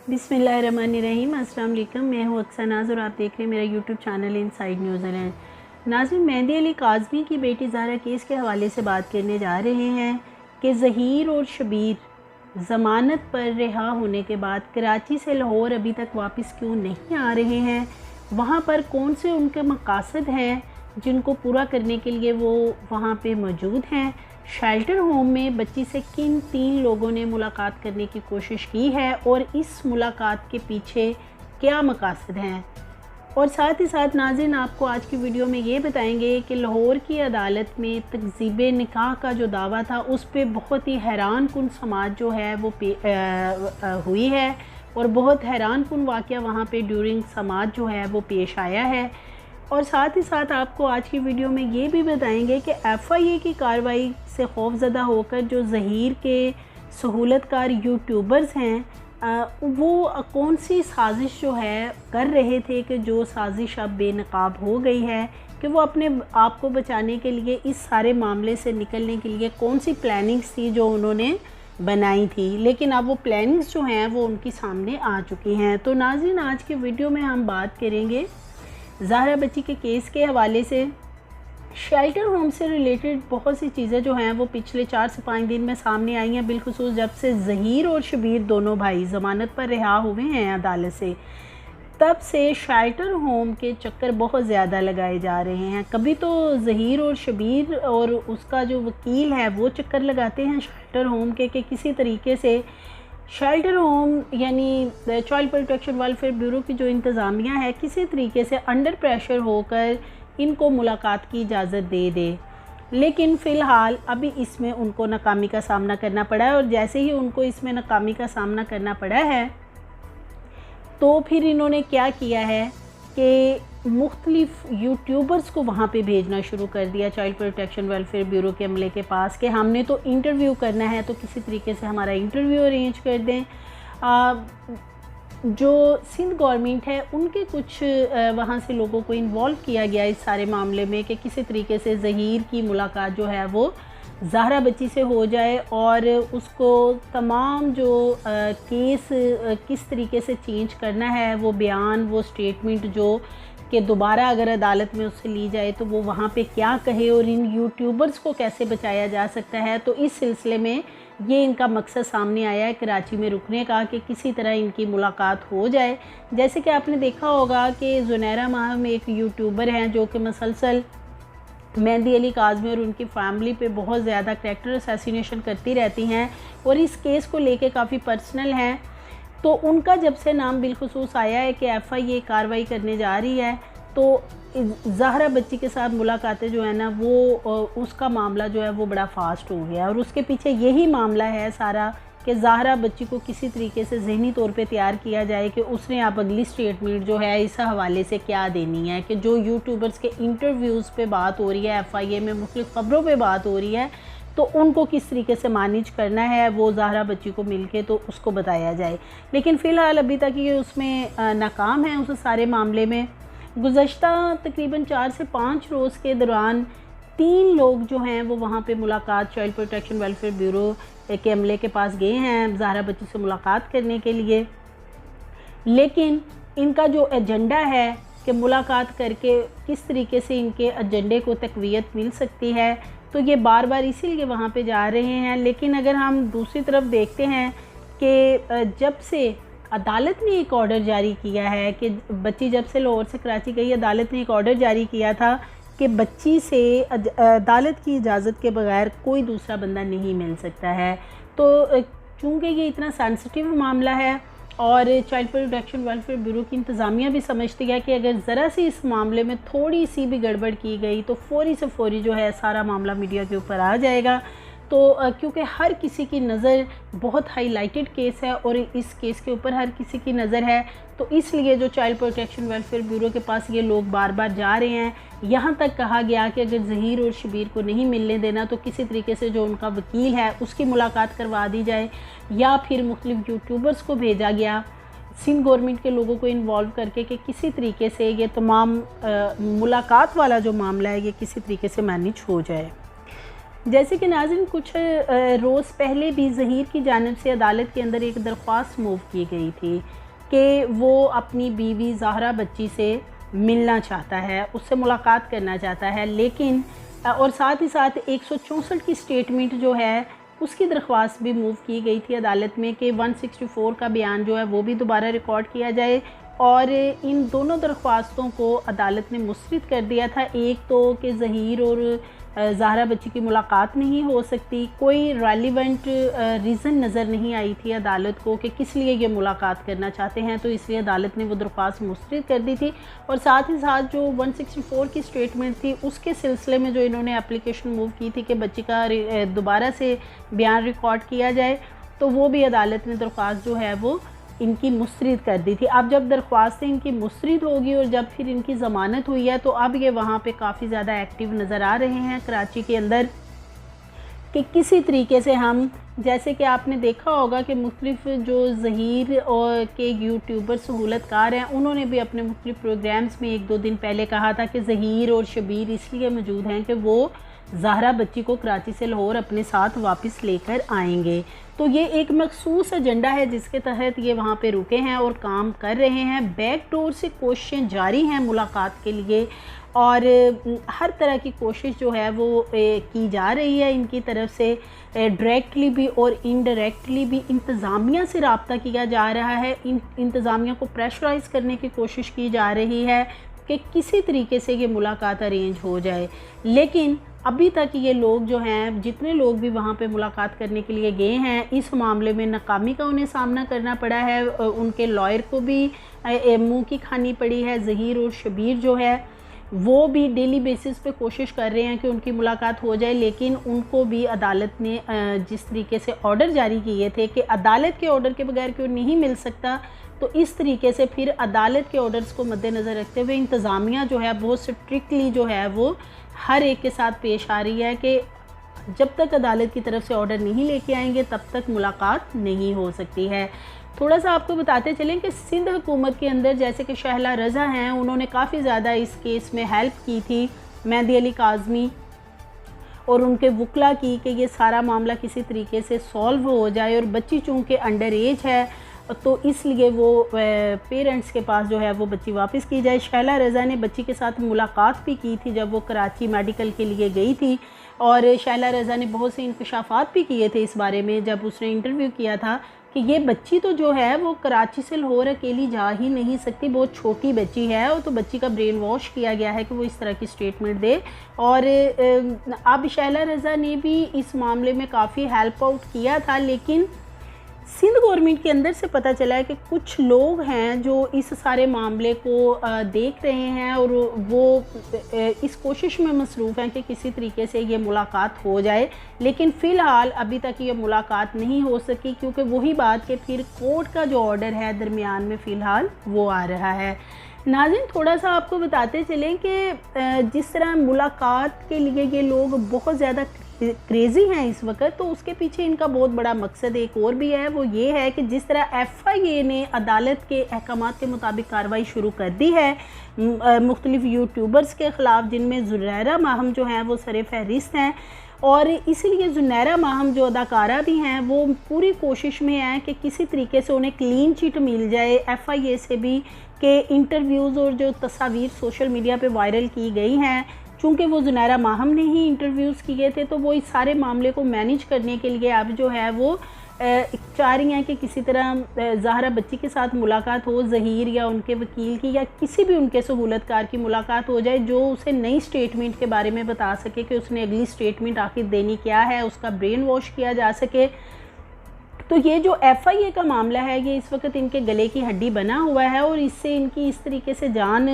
बिस्मिल्लाहिर्रहमानिर्रहीम। अस्सलाम वालेकुम। मैं हूँ अक्सर नाज और आप देख रहे हैं मेरा यूट्यूब चैनल इनसाइड न्यूज़ीलैंड। नाज़रीन, मेहंदी अली काज़मी की बेटी ज़हरा केस के हवाले से बात करने जा रहे हैं कि ज़हीर और शबीर ज़मानत पर रिहा होने के बाद कराची से लाहौर अभी तक वापस क्यों नहीं आ रहे हैं, वहाँ पर कौन से उनके मकासद हैं जिनको पूरा करने के लिए वो वहाँ पे मौजूद हैं। शेल्टर होम में बच्ची से किन 3 लोगों ने मुलाकात करने की कोशिश की है और इस मुलाकात के पीछे क्या मकासद हैं। और साथ ही साथ नाज़रीन, आपको आज की वीडियो में ये बताएंगे कि लाहौर की अदालत में तकज़ीब निकाह का जो दावा था उस पर बहुत ही हैरान कुन समाज जो है वो हुई है और बहुत हैरान कुन वाक़या वहाँ पे ड्यूरिंग समाज जो है वो पेश आया है। और साथ ही साथ आपको आज की वीडियो में ये भी बताएंगे कि FIA की कार्रवाई से खौफज़दा होकर जो ज़हीर के सहूलतकार यूट्यूबर्स हैं वो कौन सी साजिश जो है कर रहे थे कि जो साजिश अब बेनकाब हो गई है कि वो अपने आप को बचाने के लिए इस सारे मामले से निकलने के लिए कौन सी प्लानिंग्स थी जो उन्होंने बनाई थी, लेकिन अब वो प्लानिंग्स जो हैं वो उनके सामने आ चुकी हैं। तो नाज़रीन, आज की वीडियो में हम बात करेंगे ज़हरा बच्ची के केस के हवाले से। शेल्टर होम से रिलेटेड बहुत सी चीज़ें जो हैं वो पिछले 4 से 5 दिन में सामने आई हैं, बिलखुसूस जब से ज़हीर और शबीर दोनों भाई ज़मानत पर रिहा हुए हैं अदालत से, तब से शेल्टर होम के चक्कर बहुत ज़्यादा लगाए जा रहे हैं। कभी तो ज़हीर और शबीर और उसका जो वकील है वो चक्कर लगाते हैं शेल्टर होम के कि किसी तरीके से शेल्टर होम यानी चाइल्ड प्रोटेक्शन वेलफेयर ब्यूरो की जो इंतज़ामिया है किसी तरीके से अंडर प्रेशर होकर इनको मुलाकात की इजाज़त दे दे, लेकिन फ़िलहाल अभी इसमें उनको नाकामी का सामना करना पड़ा है। और जैसे ही उनको इसमें नाकामी का सामना करना पड़ा है तो फिर इन्होंने क्या किया है कि मुख्तलिफ यूट्यूबर्स को वहाँ पे भेजना शुरू कर दिया चाइल्ड प्रोटेक्शन वेलफेयर ब्यूरो के अमले के पास कि हमने तो इंटरव्यू करना है, तो किसी तरीके से हमारा इंटरव्यू अरेंज कर दें। जो सिंध गवर्नमेंट है उनके कुछ वहाँ से लोगों को इन्वॉल्व किया गया इस सारे मामले में कि किसी तरीके से ज़हीर की मुलाकात जो है वो ज़हरा बच्ची से हो जाए और उसको तमाम जो केस किस तरीके से चेंज करना है, वो बयान, वो स्टेटमेंट जो कि दोबारा अगर अदालत में उससे ली जाए तो वो वहाँ पे क्या कहे और इन यूट्यूबर्स को कैसे बचाया जा सकता है। तो इस सिलसिले में ये इनका मकसद सामने आया है कराची में रुकने का कि किसी तरह इनकी मुलाकात हो जाए। जैसे कि आपने देखा होगा कि ज़ुनैरा माहम एक यूट्यूबर हैं जो कि मसलसल मेहंदी अली काज़मी और उनकी फैमिली पे बहुत ज़्यादा कैरेक्टर असैसिनेशन करती रहती हैं और इस केस को लेके काफ़ी पर्सनल हैं। तो उनका जब से नाम बिलखुसूस आया है कि FIA कार्रवाई करने जा रही है तो ज़हरा बच्ची के साथ मुलाकातें जो है ना वो उसका मामला जो है वो बड़ा फास्ट हो गया और उसके पीछे यही मामला है सारा कि ज़हरा बच्ची को किसी तरीके से ज़हनी तौर पे तैयार किया जाए कि उसने अब अगली स्टेटमेंट जो है इस हवाले से क्या देनी है कि जो यूट्यूबर्स के इंटरव्यूज़ पे बात हो रही है, FIA में मुख्तलिफ़ ख़बरों पे बात हो रही है, तो उनको किस तरीके से मैनेज करना है वो ज़हरा बच्ची को मिलके तो उसको बताया जाए। लेकिन फ़िलहाल अभी तक ये उसमें नाकाम है उस सारे मामले में। गुज़श्ता तकरीबन 4 से 5 रोज़ के दौरान 3 लोग जो हैं वो वहाँ पे मुलाकात चाइल्ड प्रोटेक्शन वेलफेयर ब्यूरो के अमले के पास गए हैं ज़हरा बच्ची से मुलाकात करने के लिए, लेकिन इनका जो एजेंडा है कि मुलाकात करके किस तरीके से इनके एजेंडे को तक़वियत मिल सकती है, तो ये बार बार इसीलिए वहाँ पे जा रहे हैं। लेकिन अगर हम दूसरी तरफ देखते हैं कि जब से अदालत ने एक ऑर्डर जारी किया है कि बच्ची जब से लाहौर से कराची गई, अदालत ने एक ऑर्डर जारी किया था कि बच्ची से अदालत की इजाज़त के बगैर कोई दूसरा बंदा नहीं मिल सकता है। तो चूँकि ये इतना सेंसिटिव मामला है और चाइल्ड प्रोटेक्शन वेलफेयर ब्यूरो की इंतज़ामिया भी समझती है कि अगर ज़रा सी इस मामले में थोड़ी सी भी गड़बड़ की गई तो फ़ौरी से फ़ौरी जो है सारा मामला मीडिया के ऊपर आ जाएगा। तो क्योंकि हर किसी की नज़र बहुत हाईलाइटेड केस है और इस केस के ऊपर हर किसी की नज़र है, तो इसलिए जो चाइल्ड प्रोटेक्शन वेलफेयर ब्यूरो के पास ये लोग बार बार जा रहे हैं। यहाँ तक कहा गया कि अगर ज़हीर और शबीर को नहीं मिलने देना तो किसी तरीके से जो उनका वकील है उसकी मुलाकात करवा दी जाए, या फिर मुख्तलिफ यूट्यूबर्स को भेजा गया सिंध गवर्नमेंट के लोगों को इन्वॉल्व करके कि किसी तरीके से ये तमाम मुलाकात वाला जो मामला है ये किसी तरीके से मैनेज हो जाए। जैसे कि नाज़रीन कुछ रोज़ पहले भी ज़हीर की जानिब से अदालत के अंदर एक दरख्वास्त मूव की गई थी कि वो अपनी बीवी ज़हरा बच्ची से मिलना चाहता है, उससे मुलाकात करना चाहता है, लेकिन और साथ ही साथ 164 की स्टेटमेंट जो है उसकी दरख्वास्त भी मूव की गई थी अदालत में कि 164 का बयान जो है वो भी दोबारा रिकॉर्ड किया जाए। और इन दोनों दरख्वास्तों को अदालत ने मुस्तरद कर दिया था। एक तो कि ज़हीर और ज़हरा बच्ची की मुलाकात नहीं हो सकती, कोई रेलिवेंट रीज़न नज़र नहीं आई थी अदालत को कि किस लिए ये मुलाकात करना चाहते हैं, तो इसलिए अदालत ने वो दरख्वास्त मुस्तरद कर दी थी। और साथ ही साथ जो 164 की स्टेटमेंट थी उसके सिलसिले में जो इन्होंने एप्लीकेशन मूव की थी कि बच्ची का दोबारा से बयान रिकॉर्ड किया जाए, तो वो भी अदालत ने दरख्वास्त जो है वो इनकी मुस्तरद कर दी थी। अब जब दरख्वास्तें इनकी मुस्तरद होगी और जब फिर इनकी ज़मानत हुई है, तो अब ये वहाँ पे काफ़ी ज़्यादा एक्टिव नज़र आ रहे हैं कराची के अंदर कि किसी तरीके से हम, जैसे कि आपने देखा होगा कि मुख्तलिफ जो ज़हीर और के यूट्यूबर सहूलतकार हैं, उन्होंने भी अपने मुख्तलिफ प्रोग्राम्स में 1-2 दिन पहले कहा था कि ज़हीर और शबीर इसलिए मौजूद हैं कि वो ज़हरा बच्ची को कराची से लाहौर अपने साथ वापस लेकर आएंगे। तो ये एक मखसूस एजेंडा है जिसके तहत ये वहाँ पे रुके हैं और काम कर रहे हैं। बैक डोर से कोशिशें जारी हैं मुलाकात के लिए और हर तरह की कोशिश जो है वो की जा रही है इनकी तरफ से, डायरेक्टली भी और इनडायरेक्टली भी इंतज़ामिया से रब्ता किया जा रहा है। इंतज़ामिया को प्रेशराइज़ करने की कोशिश की जा रही है कि किसी तरीके से ये मुलाकात अरेंज हो जाए, लेकिन अभी तक ये लोग जो हैं, जितने लोग भी वहाँ पे मुलाकात करने के लिए गए हैं, इस मामले में नाकामी का उन्हें सामना करना पड़ा है। उनके लॉयर को भी मुँह की खानी पड़ी है। ज़हीर और शबीर जो है वो भी डेली बेसिस पे कोशिश कर रहे हैं कि उनकी मुलाकात हो जाए, लेकिन उनको भी अदालत ने जिस तरीके से ऑर्डर जारी किए थे कि अदालत के ऑर्डर के बगैर क्यों नहीं मिल सकता, तो इस तरीके से फिर अदालत के ऑर्डर्स को मद्देनज़र रखते हुए इंतज़ामिया जो है बहुत स्ट्रिक्टली जो है वो हर एक के साथ पेश आ रही है कि जब तक अदालत की तरफ से ऑर्डर नहीं लेके आएंगे तब तक मुलाकात नहीं हो सकती है। थोड़ा सा आपको बताते चलें कि सिंध हुकूमत के अंदर जैसे कि शहला रज़ा हैं, उन्होंने काफ़ी ज़्यादा इस केस में हेल्प की थी मेहदी अली काज़मी और उनके वकला की कि ये सारा मामला किसी तरीके से सॉल्व हो जाए। और बच्ची चूँकि अंडर एज है तो इसलिए वो पेरेंट्स के पास जो है वो बच्ची वापस की जाए। शहला रज़ा ने बच्ची के साथ मुलाकात भी की थी जब वो कराची मेडिकल के लिए गई थी, और शहला रज़ा ने बहुत से इंकशाफात भी किए थे इस बारे में जब उसने इंटरव्यू किया था कि ये बच्ची तो जो है वो कराची से लाहौर अकेली जा ही नहीं सकती, बहुत छोटी बच्ची है। और तो बच्ची का ब्रेन वॉश किया गया है कि वो इस तरह की स्टेटमेंट दे। और अब शहला रज़ा ने भी इस मामले में काफ़ी हेल्प आउट किया था, लेकिन सिंध गवर्नमेंट के अंदर से पता चला है कि कुछ लोग हैं जो इस सारे मामले को देख रहे हैं और वो इस कोशिश में मसरूफ़ हैं कि किसी तरीके से ये मुलाकात हो जाए, लेकिन फ़िलहाल अभी तक ये मुलाकात नहीं हो सकी क्योंकि वही बात कि फिर कोर्ट का जो ऑर्डर है दरमियान में फ़िलहाल वो आ रहा है। नाज़रीन थोड़ा सा आपको बताते चलें कि जिस तरह मुलाकात के लिए ये लोग बहुत ज़्यादा क्रेज़ी हैं इस वक्त, तो उसके पीछे इनका बहुत बड़ा मकसद एक और भी है। वो ये है कि जिस तरह FIA ने अदालत के अहकामात के मुताबिक कार्रवाई शुरू कर दी है मुख्तलिफ यूट्यूबर्स के ख़िलाफ़, जिनमें ज़ुनैरा माहम जो हैं वो सर फहरिस्त हैं, और इसीलिए ज़ुनैरा माहम जो अदाकारा भी हैं वो पूरी कोशिश में है कि किसी तरीके से उन्हें क्लीन चिट मिल जाए FIA से भी, कि इंटरव्यूज़ और जो तस्वीर सोशल मीडिया पे वायरल की गई हैं, चूँकि वो ज़ुनैरा माहम ने ही इंटरव्यूज़ किए थे, तो वो इस सारे मामले को मैनेज करने के लिए अब जो है वो चाह रही हैं कि किसी तरह ज़हरा बच्ची के साथ मुलाकात हो, ज़हीर या उनके वकील की या किसी भी उनके सहूलतकार की मुलाकात हो जाए जो उसे नई स्टेटमेंट के बारे में बता सके कि उसने अगली स्टेटमेंट आखिर देनी क्या है, उसका ब्रेन वॉश किया जा सके। तो ये जो FIA का मामला है ये इस वक्त इनके गले की हड्डी बना हुआ है और इससे इनकी इस तरीके से जान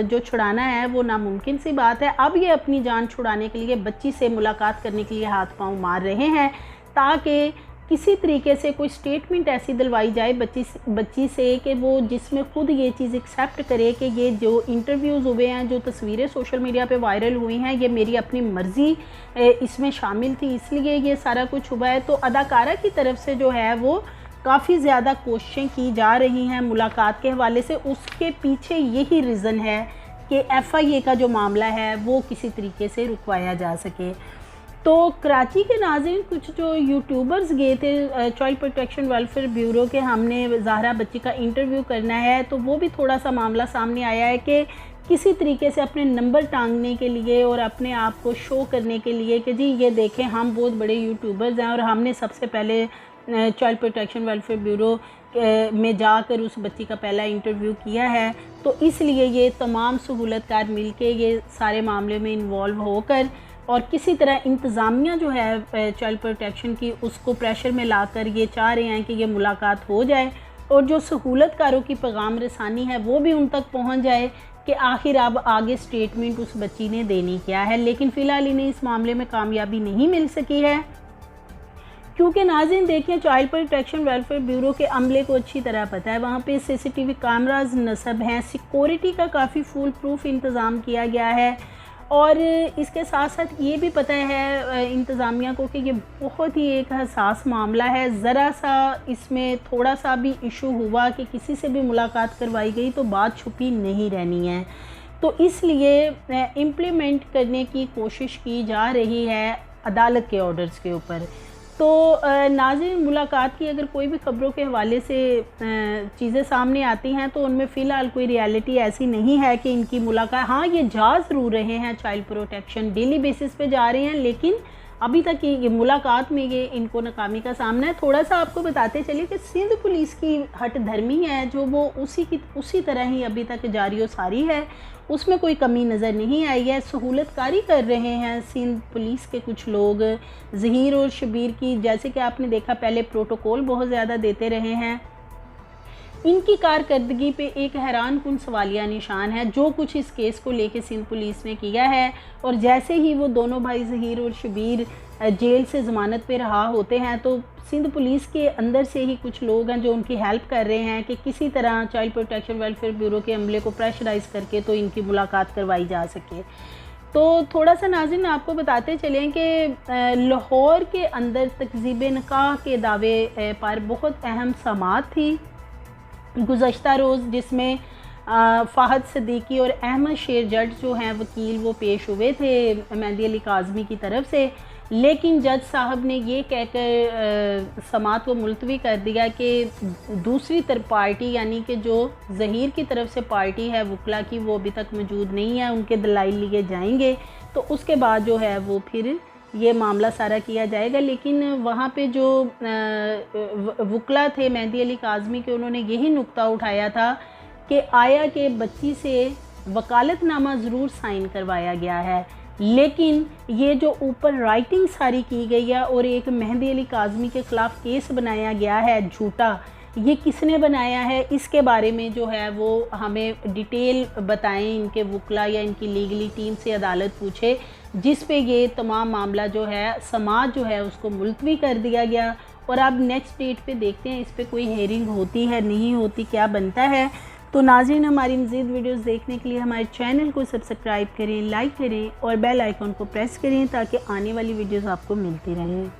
जो छुड़ाना है वो नामुमकिन सी बात है। अब ये अपनी जान छुड़ाने के लिए बच्ची से मुलाकात करने के लिए हाथ पांव मार रहे हैं ताकि किसी तरीके से कोई स्टेटमेंट ऐसी दिलवाई जाए बच्ची से कि वो जिसमें ख़ुद ये चीज़ एक्सेप्ट करे कि ये जो इंटरव्यूज़ हुए हैं, जो तस्वीरें सोशल मीडिया पे वायरल हुई हैं, ये मेरी अपनी मर्ज़ी इसमें शामिल थी, इसलिए ये सारा कुछ हुआ है। तो अदाकारा की तरफ से जो है वो काफ़ी ज़्यादा कोशिशें की जा रही हैं मुलाकात के हवाले से। उसके पीछे यही रीज़न है कि FIA का जो मामला है वो किसी तरीके से रुकवाया जा सके। तो कराची के नाज़रीन कुछ जो यूट्यूबर्स गए थे चाइल्ड प्रोटेक्शन वेलफेयर ब्यूरो के, हमने ज़हरा बच्ची का इंटरव्यू करना है, तो वो भी थोड़ा सा मामला सामने आया है कि किसी तरीके से अपने नंबर टांगने के लिए और अपने आप को शो करने के लिए कि जी ये देखें हम बहुत बड़े यूट्यूबर्स हैं और हमने सबसे पहले चाइल्ड प्रोटेक्शन वेलफेयर ब्यूरो में जाकर उस बच्ची का पहला इंटरव्यू किया है, तो इसलिए ये तमाम सहूलतकार मिलके ये सारे मामले में इन्वॉल्व होकर और किसी तरह इंतज़ामिया जो है चाइल्ड प्रोटेक्शन की उसको प्रेशर में लाकर ये चाह रहे हैं कि ये मुलाकात हो जाए और जो सहूलतकारों की पैगाम रसानी है वो भी उन तक पहुंच जाए कि आखिर अब आगे स्टेटमेंट उस बच्ची ने देनी क्या है। लेकिन फ़िलहाल इन्हें इस मामले में कामयाबी नहीं मिल सकी है, क्योंकि नाज़रीन देखें चाइल्ड प्रोटेक्शन वेलफेयर ब्यूरो के अमले को अच्छी तरह पता है, वहाँ पे सीसीटीवी कैमराज नस्ब हैं, सिक्योरिटी का काफ़ी फुल प्रूफ इंतज़ाम किया गया है और इसके साथ साथ ये भी पता है इंतज़ामिया को कि ये बहुत ही एक हसास मामला है। ज़रा सा इसमें थोड़ा सा भी इशू हुआ कि किसी से भी मुलाकात करवाई गई तो बात छुपी नहीं रहनी है, तो इसलिए इम्प्लीमेंट करने की कोशिश की जा रही है अदालत के ऑर्डर्स के ऊपर। तो नाज़रीन मुलाकात की अगर कोई भी ख़बरों के हवाले से चीज़ें सामने आती हैं तो उनमें फ़िलहाल कोई रियलिटी ऐसी नहीं है कि इनकी मुलाकात, हाँ ये जा ज़रूर रहे हैं चाइल्ड प्रोटेक्शन डेली बेसिस पे जा रहे हैं, लेकिन अभी तक ये मुलाकात में ये इनको नाकामी का सामना है। थोड़ा सा आपको बताते चलिए कि सिंध पुलिस की हट धर्मी है जो वो उसी तरह ही अभी तक जारी व सारी है, उसमें कोई कमी नज़र नहीं आई है। सहूलतकारी कर रहे हैं सिंध पुलिस के कुछ लोग ज़हीर और शबीर की, जैसे कि आपने देखा पहले प्रोटोकॉल बहुत ज़्यादा देते रहे हैं। इनकी कारकर्दगी पे एक हैरान कुन सवालिया निशान है जो कुछ इस केस को लेके सिंध पुलिस ने किया है, और जैसे ही वो दोनों भाई ज़हीर और शबीर जेल से ज़मानत पे रहा होते हैं तो सिंध पुलिस के अंदर से ही कुछ लोग हैं जो उनकी हेल्प कर रहे हैं कि किसी तरह चाइल्ड प्रोटेक्शन वेलफेयर ब्यूरो के अमले को प्रेशराइज़ करके तो इनकी मुलाकात करवाई जा सके। तो थोड़ा सा नाज़रीन आपको बताते चलें कि लाहौर के अंदर तकज़ीब निकाह के दावे पर बहुत अहम समाअत थी गुज़श्ता रोज़, जिसमें फ़ाहद सिद्दीकी और अहमद शेर जज जो हैं वकील वो पेश हुए थे मेहंदी अली काज़मी की तरफ से, लेकिन जज साहब ने ये कहकर समाअत को मुलतवी कर दिया कि दूसरी तरफ पार्टी यानी कि जो ज़हीर की तरफ से पार्टी है वकला की वो अभी तक मौजूद नहीं है, उनके दलाइल लिए जाएंगे तो उसके बाद जो है वो फिर ये मामला सारा किया जाएगा। लेकिन वहाँ पे जो वकला थे मेहंदी अली काज़मी के, उन्होंने यही नुक्ता उठाया था कि आया कि बच्ची से वकालतनामा ज़रूर साइन करवाया गया है, लेकिन ये जो ऊपर राइटिंग सारी की गई है और एक मेहंदी अली काज़मी के ख़िलाफ़ केस बनाया गया है झूठा, ये किसने बनाया है इसके बारे में जो है वो हमें डिटेल बताएं, इनके वकला या इनकी लीगली टीम से अदालत पूछे, जिस पे ये तमाम मामला जो है समाज जो है उसको मुलतवी कर दिया गया। और अब नेक्स्ट डेट पे देखते हैं इस पर कोई हेयरिंग होती है नहीं होती, क्या बनता है। तो नाज़रीन हमारी मज़ीद वीडियोस देखने के लिए हमारे चैनल को सब्सक्राइब करें, लाइक करें और बेल आइकन को प्रेस करें ताकि आने वाली वीडियोस आपको मिलती रहें।